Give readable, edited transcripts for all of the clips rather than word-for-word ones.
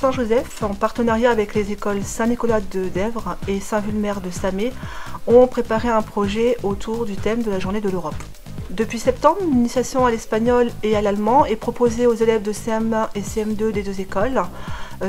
Saint-Joseph, en partenariat avec les écoles Saint-Nicolas de Dèvres et Saint-Vulmer de Samé, ont préparé un projet autour du thème de la Journée de l'Europe. Depuis septembre, une initiation à l'espagnol et à l'allemand est proposée aux élèves de CM1 et CM2 des deux écoles,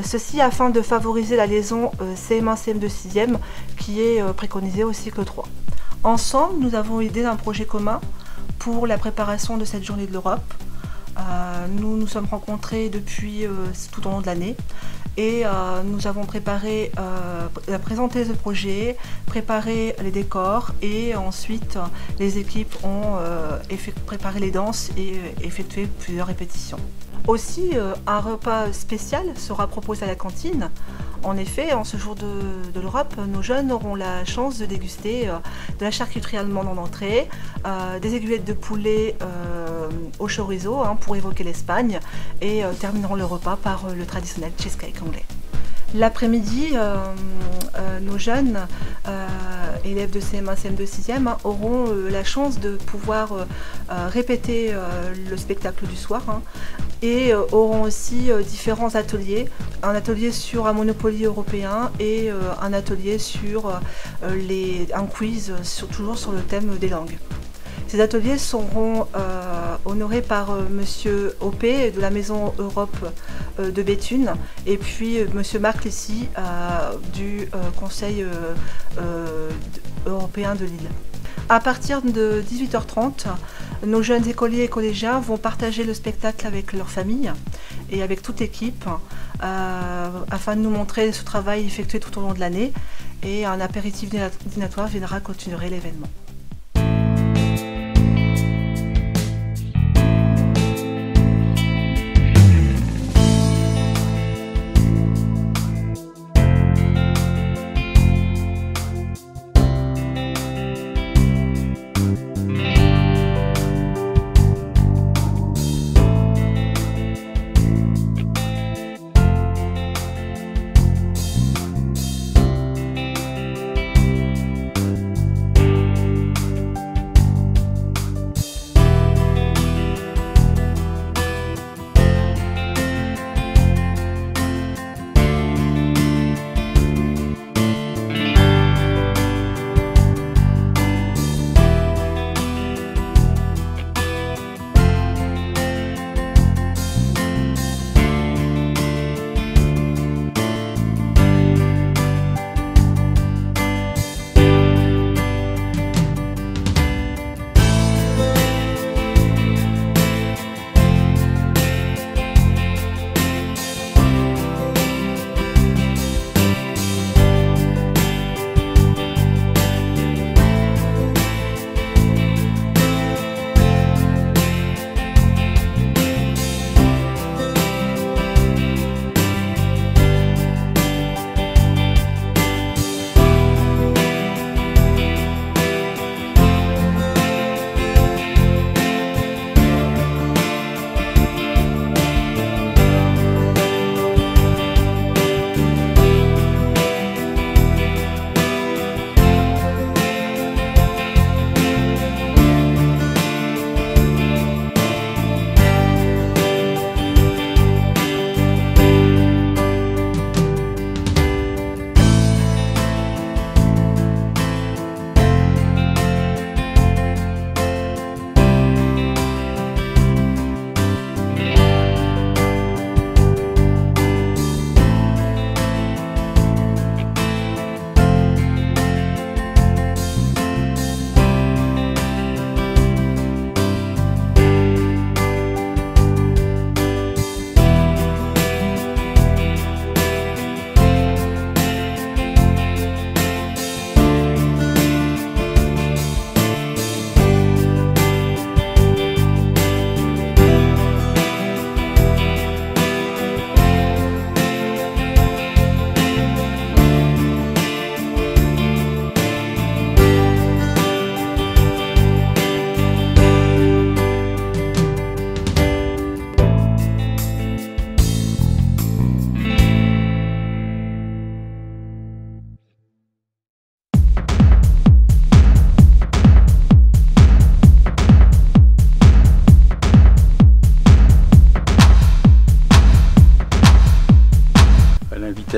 ceci afin de favoriser la liaison CM1-CM2 6e qui est préconisée au cycle 3. Ensemble, nous avons idée d'un projet commun pour la préparation de cette Journée de l'Europe. Nous nous sommes rencontrés depuis tout au long de l'année et nous avons préparé, présenté ce projet, préparé les décors et ensuite les équipes ont préparé les danses et effectué plusieurs répétitions. Aussi, un repas spécial sera proposé à la cantine. En effet, en ce jour de l'Europe, nos jeunes auront la chance de déguster de la charcuterie allemande en entrée, des aiguillettes de poulet au chorizo pour évoquer l'Espagne et termineront le repas par le traditionnel cheesecake anglais. L'après-midi, nos jeunes élèves de CM1, CM2, 6e auront la chance de pouvoir répéter le spectacle du soir et auront aussi différents ateliers, un atelier sur un Monopoly européen et un atelier sur un quiz toujours sur le thème des langues. Ces ateliers seront honorés par Monsieur Opé de la Maison Europe de Béthune et puis Monsieur Marc Lissy du Conseil européen de Lille. À partir de 18h30, nos jeunes écoliers et collégiens vont partager le spectacle avec leur famille et avec toute l'équipe afin de nous montrer ce travail effectué tout au long de l'année et un apéritif dînatoire viendra continuer l'événement.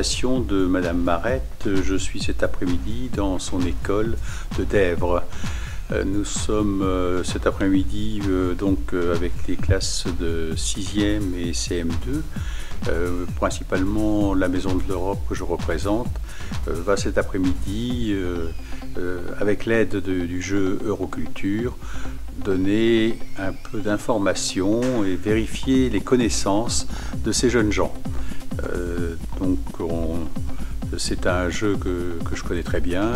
l'invitation de Madame Marette, je suis cet après-midi dans son école de Dèvres. Nous sommes cet après-midi avec les classes de 6e et CM2. Principalement la Maison de l'Europe que je représente va cet après-midi, avec l'aide du jeu Euroculture, donner un peu d'informations et vérifier les connaissances de ces jeunes gens. C'est un jeu que je connais très bien,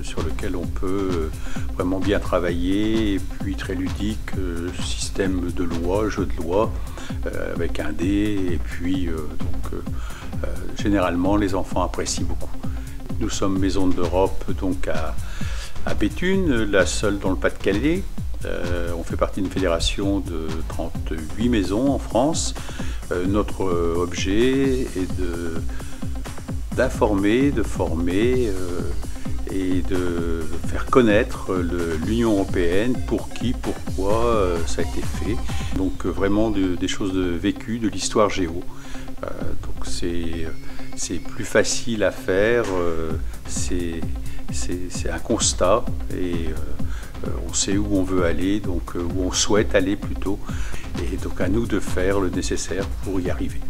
sur lequel on peut vraiment bien travailler, et puis très ludique, système de loi, jeu de loi, avec un dé, et puis généralement les enfants apprécient beaucoup. Nous sommes Maison de l'Europe donc à Béthune, la seule dans le Pas-de-Calais. On fait partie d'une fédération de 38 maisons en France. Notre objet est d'informer, de former et de faire connaître l'Union européenne, pour qui, pourquoi ça a été fait. Donc vraiment des choses vécues, de l'histoire géo. Donc c'est plus facile à faire, c'est un constat et on sait où on veut aller, donc où on souhaite aller plutôt, et donc à nous de faire le nécessaire pour y arriver.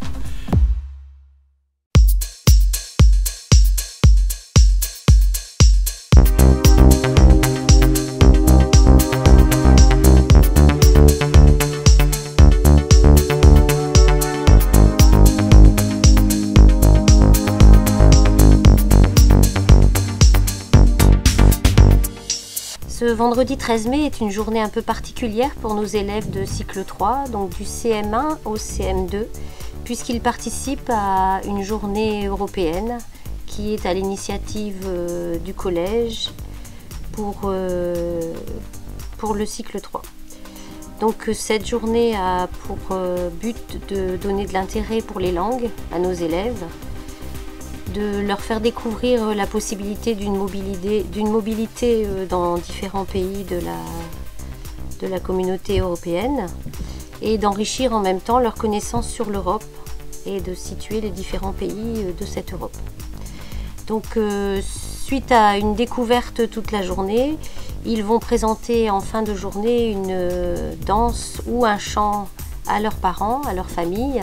Ce vendredi 13 mai est une journée un peu particulière pour nos élèves de cycle 3, donc du CM1 au CM2, puisqu'ils participent à une journée européenne qui est à l'initiative du collège pour le cycle 3. Donc cette journée a pour but de donner de l'intérêt pour les langues à nos élèves, de leur faire découvrir la possibilité d'une mobilité dans différents pays de la communauté européenne, et d'enrichir en même temps leurs connaissances sur l'Europe et de situer les différents pays de cette Europe. Donc suite à une découverte toute la journée, ils vont présenter en fin de journée une danse ou un chant à leurs parents, à leur famille.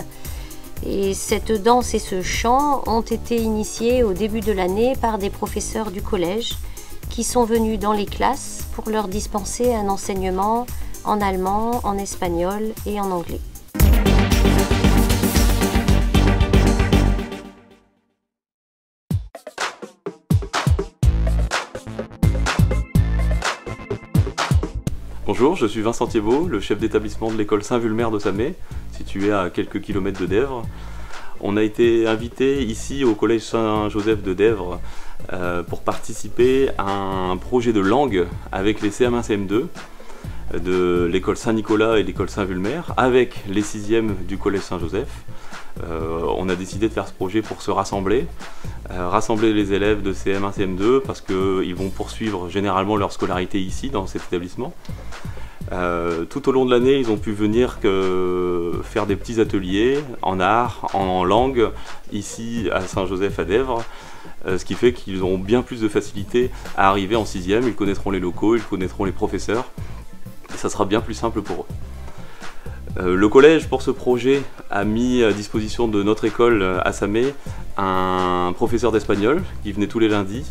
Et cette danse et ce chant ont été initiés au début de l'année par des professeurs du collège qui sont venus dans les classes pour leur dispenser un enseignement en allemand, en espagnol et en anglais. Bonjour, je suis Vincent Thiebaud, le chef d'établissement de l'école Saint-Vulmer de Samé, située à quelques kilomètres de Dèvres. On a été invité ici au collège Saint-Joseph de Dèvres pour participer à un projet de langue avec les CM1, CM2 de l'école Saint-Nicolas et l'école Saint-Vulmer, avec les 6e du collège Saint-Joseph. On a décidé de faire ce projet pour se rassembler les élèves de CM1, CM2 parce qu'ils vont poursuivre généralement leur scolarité ici dans cet établissement. Tout au long de l'année, ils ont pu venir faire des petits ateliers en art, en langue, ici à Saint-Joseph à Dèvres, ce qui fait qu'ils auront bien plus de facilité à arriver en 6e, ils connaîtront les locaux, ils connaîtront les professeurs, et ça sera bien plus simple pour eux. Le collège, pour ce projet, a mis à disposition de notre école à Samé un professeur d'espagnol qui venait tous les lundis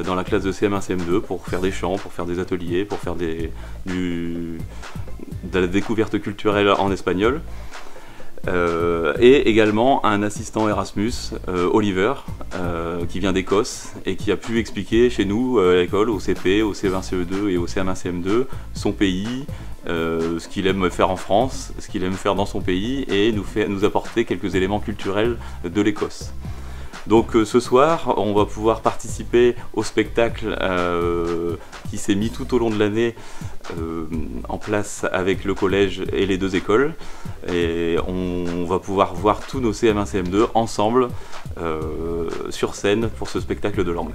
dans la classe de CM1, CM2 pour faire des chants, pour faire des ateliers, pour faire de la découverte culturelle en espagnol. Et également un assistant Erasmus, Oliver, qui vient d'Écosse et qui a pu expliquer chez nous à l'école, au CP, au CE1, CE2 et au CM1, CM2, son pays, ce qu'il aime faire en France, ce qu'il aime faire dans son pays, et nous apporter quelques éléments culturels de l'Écosse. Donc ce soir, on va pouvoir participer au spectacle qui s'est mis tout au long de l'année en place avec le collège et les deux écoles. Et on va pouvoir voir tous nos CM1, CM2 ensemble sur scène pour ce spectacle de langue.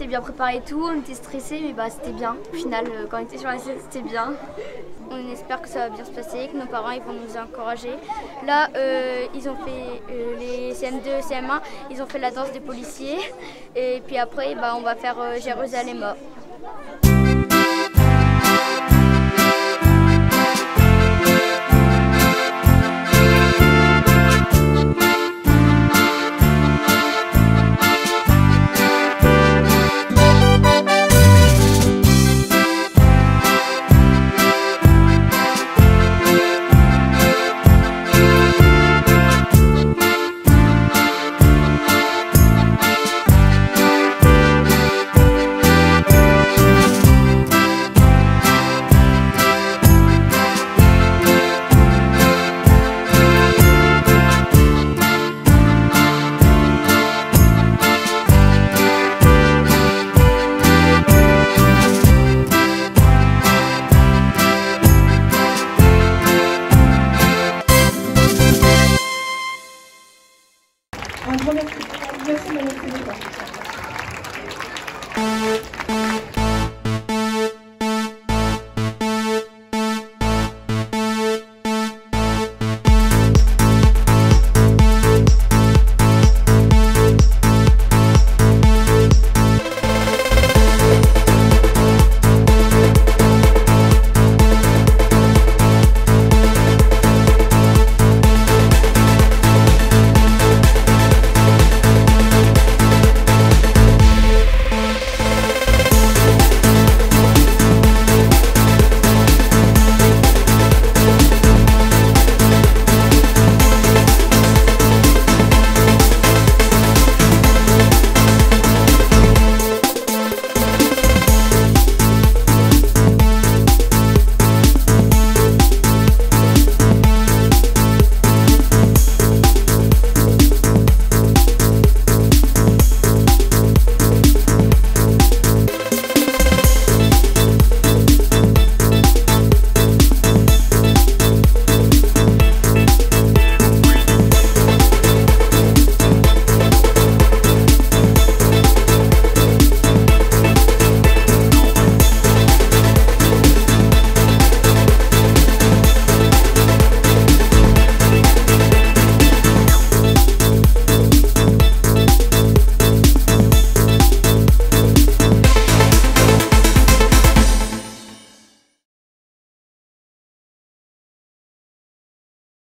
s'était bien préparé et tout, on était stressés, mais bah, c'était bien. Au final, quand on était sur la scène, c'était bien. On espère que ça va bien se passer, que nos parents ils vont nous encourager. Là, ils ont fait les CM2, CM1, ils ont fait la danse des policiers. Et puis après, bah, on va faire Jérusalem.